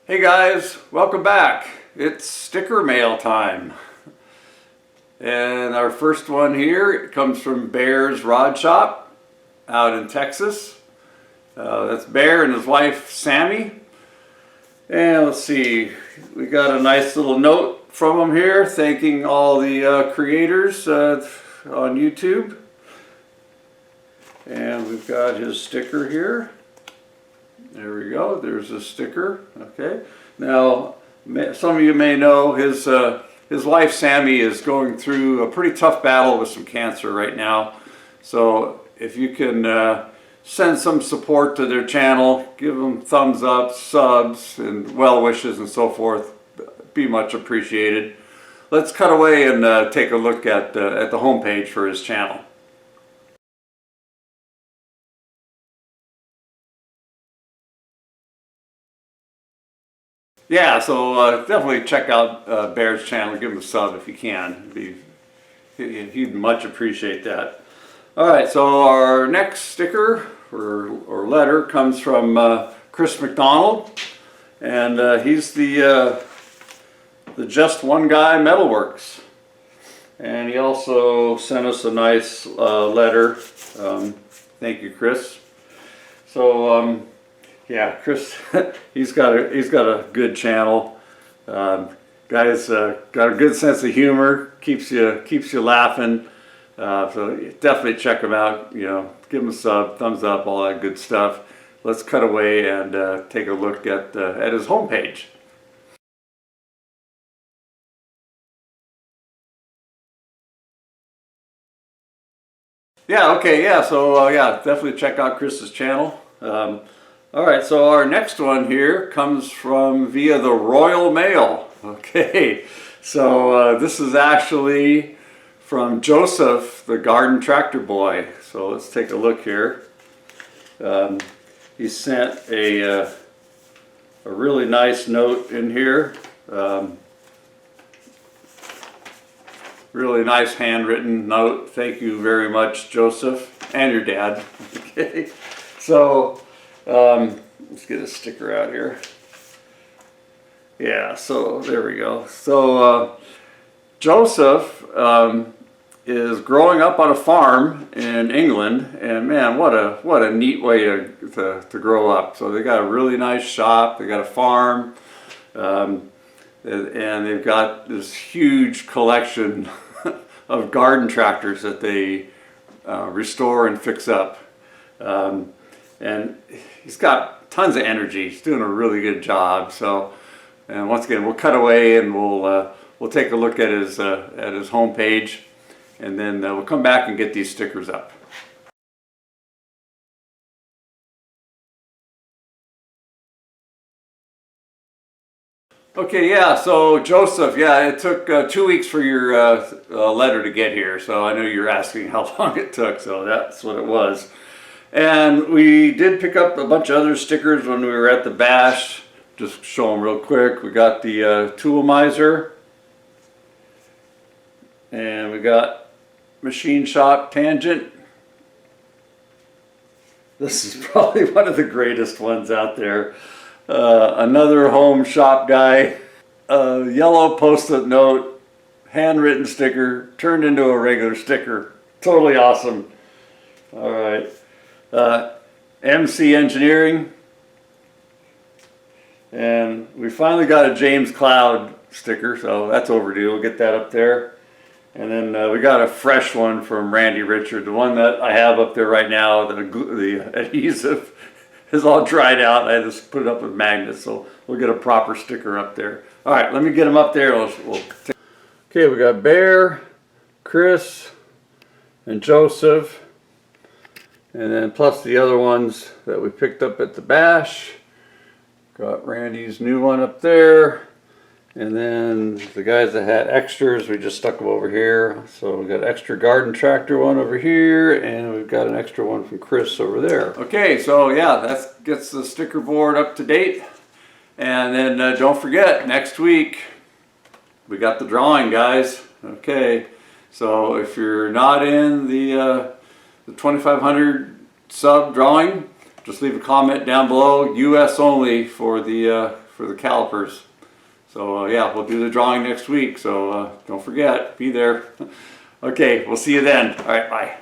Hey guys, welcome back. It's sticker mail time. And our first one here comes from Bear's Rod Shop out in Texas. That's Bear and his wife Sammy. And let's see, we got a nice little note from him here thanking all the creators on YouTube. And we've got his sticker here. There we go, there's a sticker. Okay, now some of you may know his wife Sammy is going through a pretty tough battle with some cancer right now. So if you can send some support to their channel, give them thumbs up, subs, and well wishes and so forth, be much appreciated. Let's cut away and take a look at the homepage for his channel. Yeah, so definitely check out Bear's channel. Give him a sub if you can. He'd much appreciate that. All right, so our next sticker or letter comes from Chris McDonald, and he's the Just One Guy Metalworks, and he also sent us a nice letter. Thank you, Chris. So. Yeah, Chris, he's got a good channel. Guy's got a good sense of humor, keeps you laughing. So definitely check him out. You know, give him a sub, thumbs up, all that good stuff. Let's cut away and take a look at his homepage. Yeah. Okay. Yeah. So yeah, definitely check out Chris's channel. All right, so our next one here comes from via the Royal Mail. Okay, so this is actually from Joseph, the garden tractor boy. So let's take a look here. He sent a really nice note in here. Really nice handwritten note. Thank you very much, Joseph, and your dad. Okay, so. Let's get a sticker out here. Yeah, so there we go. So Joseph is growing up on a farm in England, and man, what a neat way to grow up. So they got a really nice shop, they got a farm, and they've got this huge collection of garden tractors that they restore and fix up. And he's got tons of energy. He's doing a really good job. So, and once again, we'll cut away and we'll take a look at his homepage, and then we'll come back and get these stickers up. Okay, yeah. So Joseph, yeah, it took 2 weeks for your letter to get here. So I know you're asking how long it took. So that's what it was. And we did pick up a bunch of other stickers when we were at the bash. Just show them real quick. We got the Tool Miser, and we got Machine Shop Tangent. This is probably one of the greatest ones out there. Another home shop guy. A yellow post-it note, handwritten sticker, turned into a regular sticker. Totally awesome. All right. MC Engineering, and we finally got a James Cloud sticker, so that's overdue. We'll get that up there. And then we got a fresh one from Randy Richard. The one that I have up there right now, the adhesive is all dried out. I just put it up with magnets, so we'll get a proper sticker up there. All right, let me get them up there. Okay, we got Bear, Chris, and Joseph. And then plus the other ones that we picked up at the bash. Got Randy's new one up there. And then the guys that had extras, we just stuck them over here. So we got extra garden tractor one over here, and we've got an extra one from Chris over there. Okay, so yeah, that gets the sticker board up to date. And then don't forget, next week we got the drawing, guys. Okay, so if you're not in the 2500 sub drawing, just leave a comment down below. US only for the for the calipers. So yeah, we'll do the drawing next week. So don't forget, be there. Okay, we'll see you then. All right, bye.